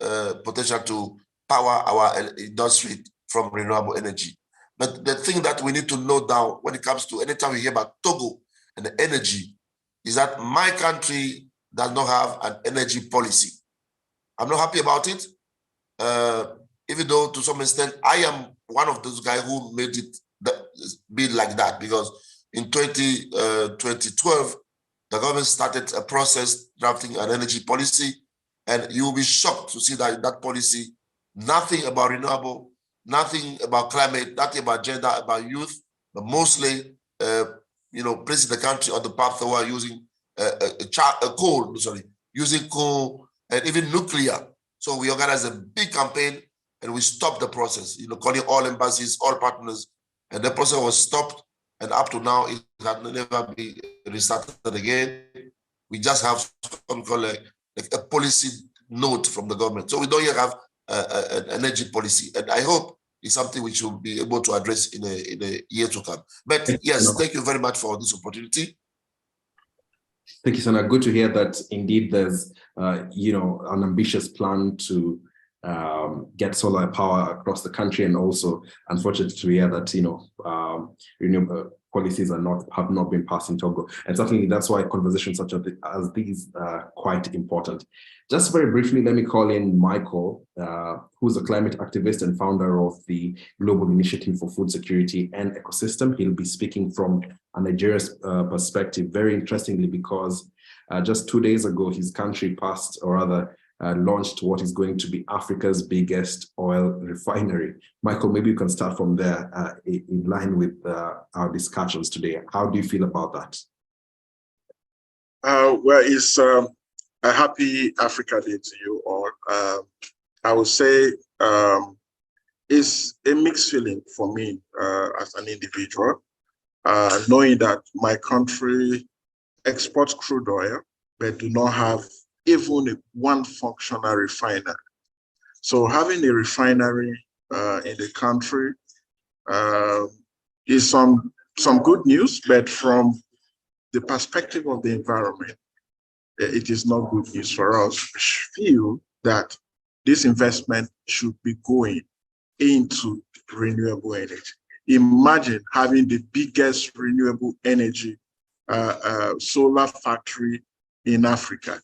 potential to power our industry from renewable energy. But the thing that we need to note down when it comes to anytime we hear about Togo and the energy is that my country does not have an energy policy. I'm not happy about it, even though to some extent I am one of those guys who made it be like that, because in 2012, the government started a process drafting an energy policy, and you will be shocked to see that in that policy, nothing about renewable, nothing about climate, nothing about gender, about youth, but mostly, placing the country on the path toward using using coal and even nuclear. So we organized a big campaign and we stopped the process, calling all embassies, all partners, and the process was stopped. And up to now, it has never been restarted again. We just have something called a policy note from the government. So we don't yet have an energy policy. And I hope it's something we should be able to address in a year to come. But yes, thank you very much for this opportunity. Thank you, Sana. Good to hear that indeed there's, an ambitious plan to get solar power across the country, and also unfortunate to hear that renewable policies have not been passed in Togo, and certainly that's why conversations such as these are quite important. Just very briefly, let me call in Michael, who's a climate activist and founder of the Global Initiative for Food Security and Ecosystem. He'll be speaking from a Nigeria's perspective, very interestingly, because just 2 days ago, his country passed, or rather, launched what is going to be Africa's biggest oil refinery. Michael, maybe you can start from there in line with our discussions today. How do you feel about that? Well, it's a happy Africa Day to you all. I would say it's a mixed feeling for me as an individual, knowing that my country exports crude oil, but do not have even one functional refinery. So having a refinery in the country is some good news, but from the perspective of the environment, it is not good news for us. We feel that this investment should be going into renewable energy. Imagine having the biggest renewable energy solar factory in Africa.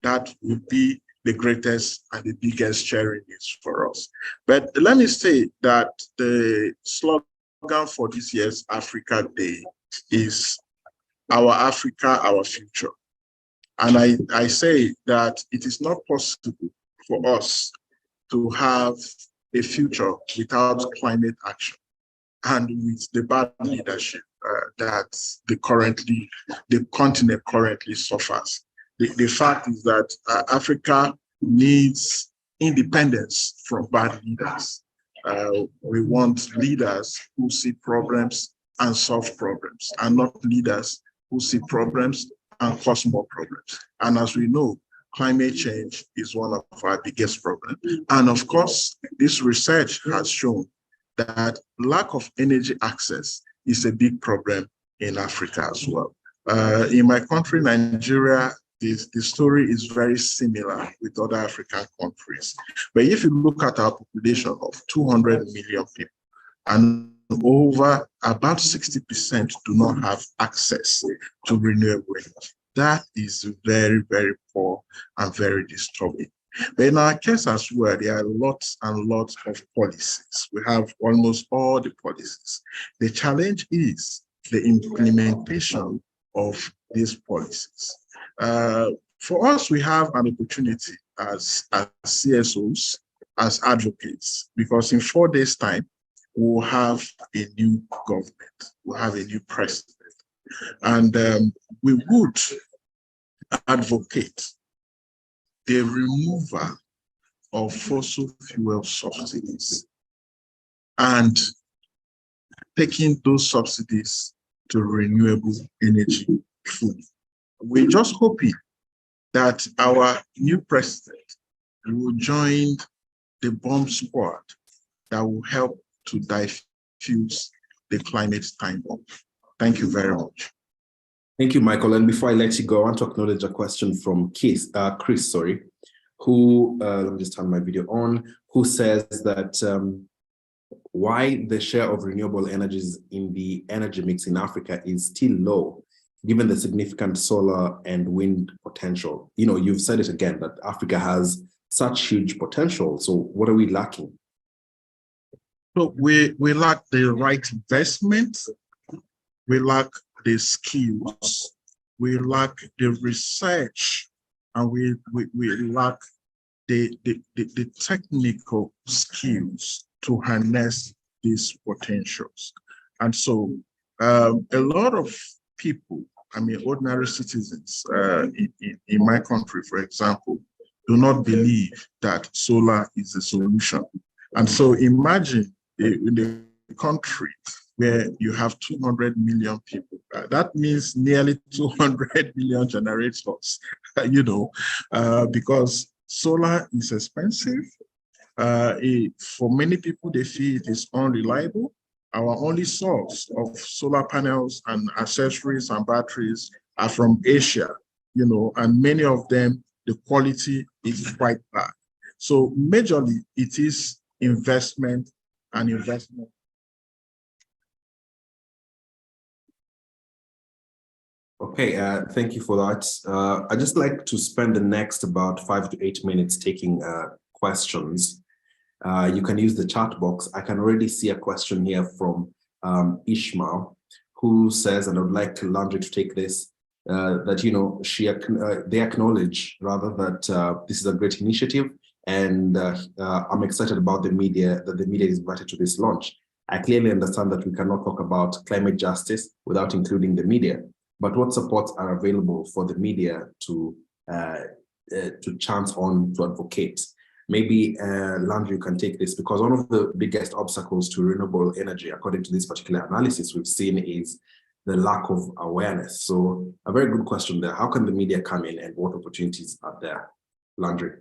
That would be the greatest and the biggest sharing news for us. But let me say that the slogan for this year's Africa Day is our Africa, our future. And I say that it is not possible for us to have a future without climate action and with the bad leadership that the continent currently suffers. The fact is that Africa needs independence from bad leaders. We want leaders who see problems and solve problems, and not leaders who see problems and cause more problems. And as we know, climate change is one of our biggest problems. And of course, this research has shown that lack of energy access is a big problem in Africa as well. In my country, Nigeria, the story is very similar with other African countries. But if you look at our population of 200 million people, and over about 60% do not have access to renewable energy, that is very, very poor and very disturbing. But in our case as well, there are lots and lots of policies. We have almost all the policies. The challenge is the implementation of these policies. For us, we have an opportunity as CSOs, as advocates, because in 4 days' time, we'll have a new government, we'll have a new president. And we would advocate the removal of fossil fuel subsidies and taking those subsidies to renewable energy fully. We're just hoping that our new president will join the bomb squad that will help to diffuse the climate time bomb. Thank you very much. Thank you, Michael. And before I let you go, I want to acknowledge a question from Chris, who, let me just turn my video on, who says that why the share of renewable energies in the energy mix in Africa is still low, given the significant solar and wind potential. You know, you've said it again, that Africa has such huge potential. So what are we lacking? So we lack the right investment, we lack the skills, we lack the research, and we lack the technical skills to harness these potentials. And so a lot of people, I mean, ordinary citizens in my country, for example, do not believe that solar is a solution. And so imagine in a country where you have 200 million people, that means nearly 200 million generators, you know, because solar is expensive. For many people, they feel it is unreliable. Our only source of solar panels and accessories and batteries are from Asia, you know, and many of them, the quality is quite bad. So majorly, it is investment and investment. Okay, thank you for that. I'd just like to spend the next about 5 to 8 minutes taking questions. You can use the chat box. I can already see a question here from Ishmael, who says, and I would like Landry to take this, that, you know, they acknowledge rather that this is a great initiative, and I'm excited about the media, that the media is invited to this launch. I clearly understand that we cannot talk about climate justice without including the media, but what supports are available for the media to chance on to advocate? Maybe Landry, you can take this, because one of the biggest obstacles to renewable energy, according to this particular analysis we've seen, is the lack of awareness. So a very good question there. How can the media come in, and what opportunities are there? Landry.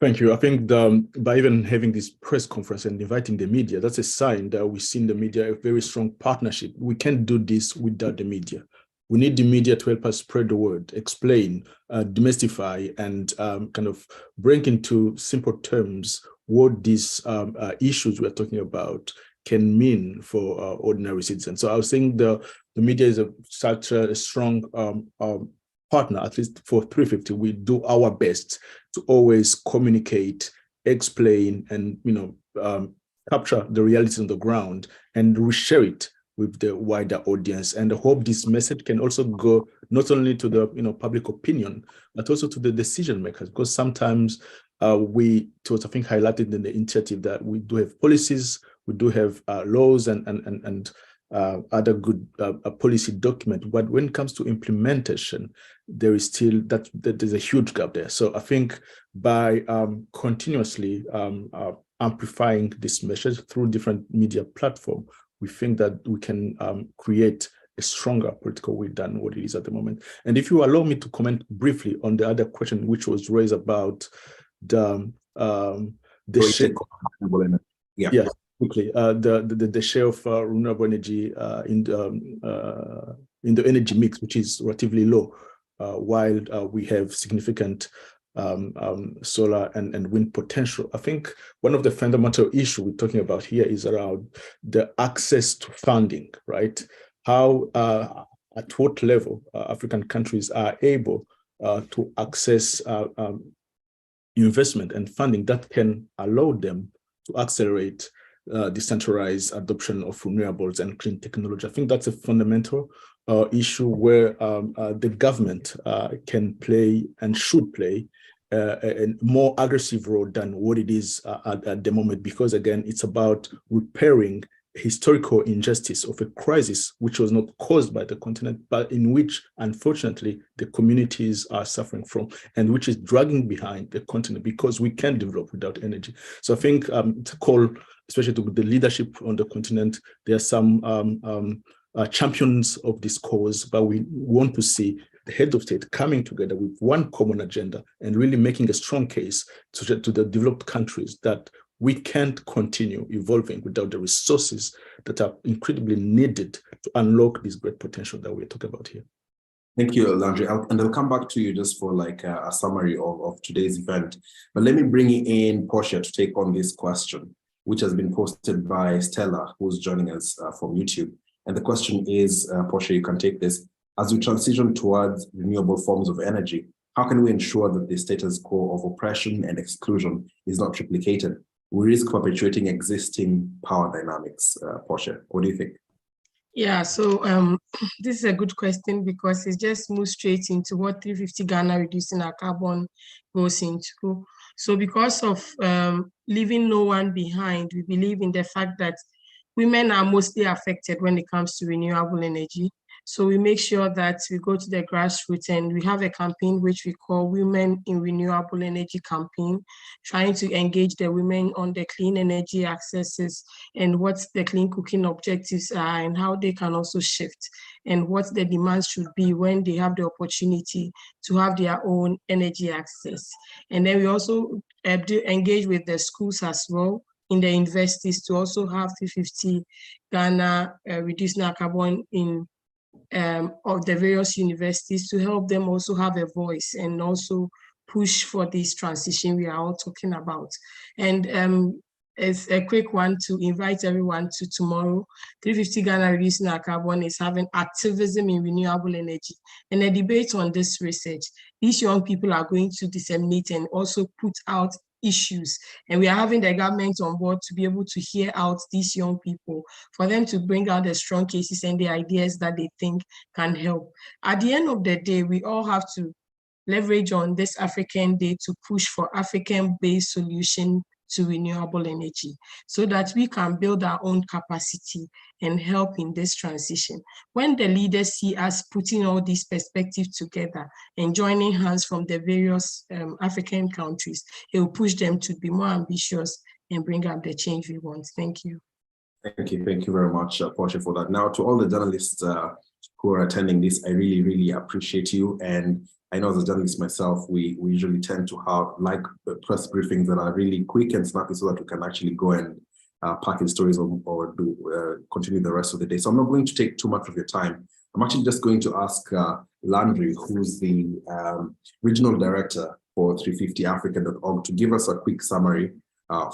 Thank you. I think by even having this press conference and inviting the media, that's a sign that we see in the media a very strong partnership. We can't do this without the media. We need the media to help us spread the word, explain, demystify, and kind of bring into simple terms what these issues we're talking about can mean for ordinary citizens. So I was saying the media is such a strong partner, at least for 350. We do our best to always communicate, explain, and, you know, capture the realities on the ground and reshare it with the wider audience. And I hope this message can also go not only to the, you know, public opinion, but also to the decision makers, because sometimes it was, I think, highlighted in the initiative that we do have policies, we do have laws and other good policy document, but when it comes to implementation, there is still that there's a huge gap there. So I think by continuously amplifying this message through different media platforms, we think that we can create a stronger political will than what it is at the moment. And if you allow me to comment briefly on the other question which was raised about the share. Yeah. Yes, quickly. The share of renewable energy in the energy mix, which is relatively low, while we have significant solar and wind potential. I think one of the fundamental issues we're talking about here is around the access to funding, right? How, at what level African countries are able to access investment and funding that can allow them to accelerate decentralized adoption of renewables and clean technology. I think that's a fundamental issue where the government can play and should play a more aggressive role than what it is at the moment, because again, it's about repairing historical injustice of a crisis which was not caused by the continent, but in which, unfortunately, the communities are suffering from, and which is dragging behind the continent because we can't develop without energy. So I think to call, especially to the leadership on the continent, there are some champions of this cause, but we want to see the head of state coming together with one common agenda and really making a strong case to the developed countries that we can't continue evolving without the resources that are incredibly needed to unlock this great potential that we're talking about here. Thank you, Landry. And I'll come back to you just for like a summary of today's event. But let me bring in Portia to take on this question, which has been posted by Stella, who's joining us from YouTube. And the question is, Portia, you can take this. As we transition towards renewable forms of energy, how can we ensure that the status quo of oppression and exclusion is not replicated? We risk perpetuating existing power dynamics. Portia, what do you think? Yeah, so this is a good question because it just moves straight into what 350 Ghana reducing our carbon goes into. So because of leaving no one behind, we believe in the fact that women are mostly affected when it comes to renewable energy. So we make sure that we go to the grassroots and we have a campaign which we call Women in Renewable Energy Campaign, trying to engage the women on the clean energy accesses and what the clean cooking objectives are and how they can also shift and what the demands should be when they have the opportunity to have their own energy access. And then we also engage with the schools as well in the universities to also have 350 Ghana reducing our carbon in of the various universities to help them also have a voice and also push for this transition we are all talking about. And it's a quick one to invite everyone to tomorrow. 350 Ghana reducing our carbon is having activism in renewable energy and a debate on this research. These young people are going to disseminate and also put out issues, and we are having the government on board to be able to hear out these young people for them to bring out the strong cases and the ideas that they think can help. At the end of the day, we all have to leverage on this African Day to push for African-based solution to renewable energy so that we can build our own capacity and help in this transition. When the leaders see us putting all these perspectives together and joining hands from the various African countries, it will push them to be more ambitious and bring up the change we want. Thank you. Thank you very much, Portia, for that. Now, to all the journalists who are attending this, I really, really appreciate you. And I know as a journalist myself, we usually tend to have like press briefings that are really quick and snappy so that we can actually go and package stories or do continue the rest of the day. So I'm not going to take too much of your time. I'm actually just going to ask Landry, who's the regional director for 350africa.org, to give us a quick summary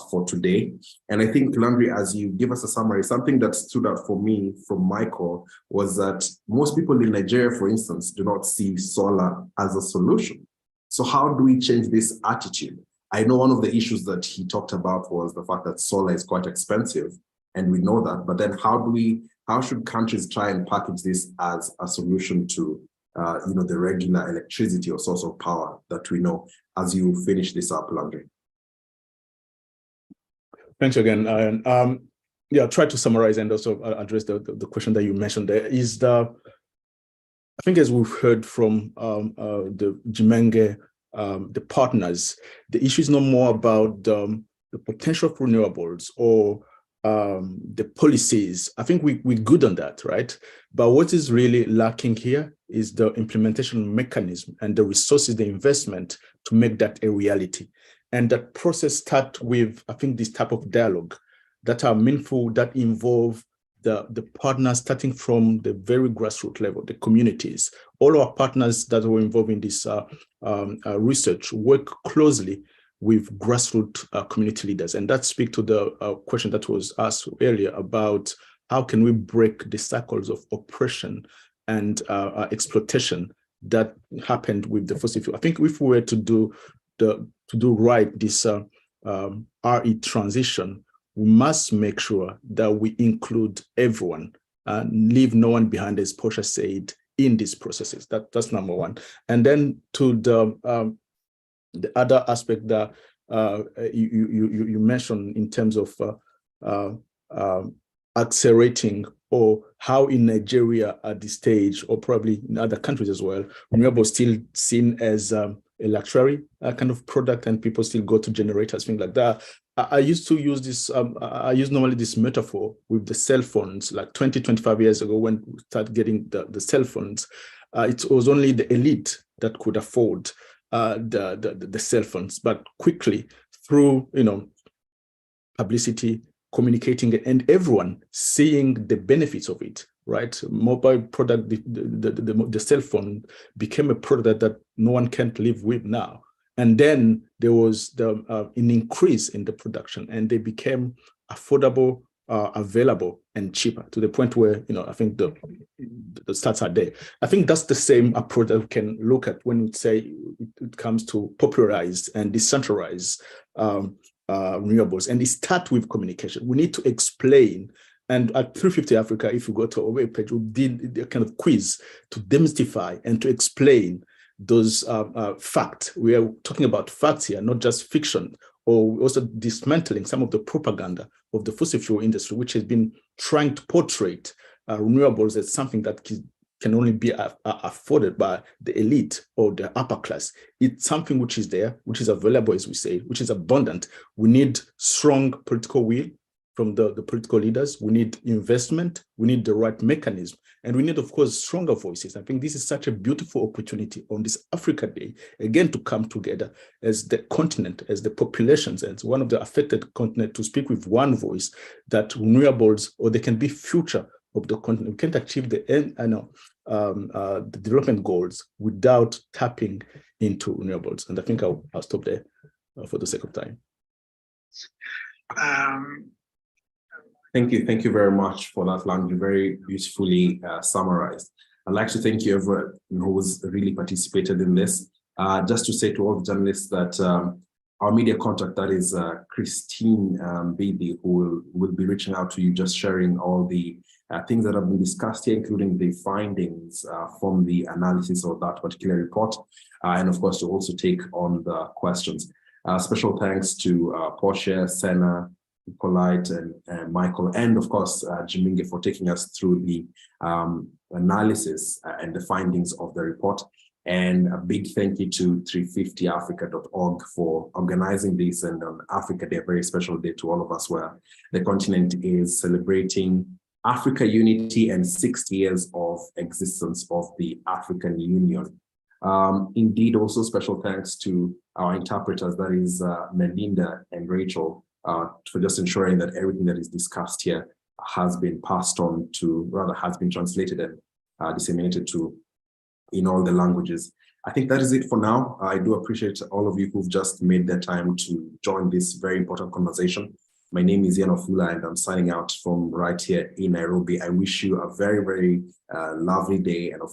for today. And I think, Landry, as you give us a summary, something that stood out for me from my call was that most people in Nigeria, for instance, do not see solar as a solution. So how do we change this attitude? I know one of the issues that he talked about was the fact that solar is quite expensive, and we know that, but then how should countries try and package this as a solution to the regular electricity or source of power that we know? As you finish this up, Landry. Thanks again, Ian. Yeah, try to summarize and also address the question that you mentioned. There is I think as we've heard from the Jimenge, the partners, the issue is no more about the potential of renewables or the policies. I think we're good on that, right? But what is really lacking here is the implementation mechanism and the resources, the investment to make that a reality. And that process starts with, I think, this type of dialogue that are meaningful, that involve the partners starting from the very grassroots level, the communities. All our partners that were involved in this research work closely with grassroots community leaders. And that speaks to the question that was asked earlier about how can we break the cycles of oppression and exploitation that happened with the fossil fuel. I think if we were to do right this RE transition, we must make sure that we include everyone and leave no one behind, as Portia said, in these processes. That's number one. And then to the other aspect that you mentioned in terms of accelerating, or how in Nigeria at this stage, or probably in other countries as well, renewable is still seen as a luxury kind of product, and people still go to generators, things like that. I used to use this, I use normally this metaphor with the cell phones, like 20, 25 years ago when we started getting the cell phones. It was only the elite that could afford the cell phones, but quickly through, publicity, communicating, and everyone seeing the benefits of it, right? Mobile product, the cell phone became a product that no one can't live with now. And then there was an increase in the production, and they became affordable, available, and cheaper, to the point where, I think the stats are there. I think that's the same approach that we can look at when we say it comes to popularize and decentralize renewables. And it starts with communication. We need to explain. And at 350 Africa, if you go to our webpage, we did a kind of quiz to demystify and to explain those facts. We are talking about facts here, not just fiction, or also dismantling some of the propaganda of the fossil fuel industry, which has been trying to portray renewables as something that can only be afforded by the elite or the upper class. It's something which is there, which is available, as we say, which is abundant. We need strong political will from the political leaders. We need investment. We need the right mechanism. And we need, of course, stronger voices. I think this is such a beautiful opportunity on this Africa Day, again, to come together as the continent, as the populations, as one of the affected continent, to speak with one voice that renewables, or they can be future of the continent. We can't achieve the development goals without tapping into renewables. And I think I'll stop there for the sake of time. Thank you very much for that, Landry. Very beautifully summarized. I'd like to thank you everyone who's really participated in this. Just to say to all the journalists that our media contact, that is Christine Beatty, who will be reaching out to you, just sharing all the things that have been discussed here, including the findings from the analysis of that particular report, and of course to also take on the questions. Special thanks to Portia, Senna, Polite, and Michael, and of course Jiminge, for taking us through the analysis and the findings of the report. And a big thank you to 350africa.org for organizing this, and on Africa Day, a very special day to all of us, where the continent is celebrating Africa unity and 60 years of existence of the African Union. Indeed, also special thanks to our interpreters, that is Melinda and Rachel, for just ensuring that everything that is discussed here has been passed on to, rather has been translated and disseminated to in all the languages. I think that is it for now. I do appreciate all of you who've just made the time to join this very important conversation. My name is Ian Ofula, and I'm signing out from right here in Nairobi. I wish you a very, very lovely day, and of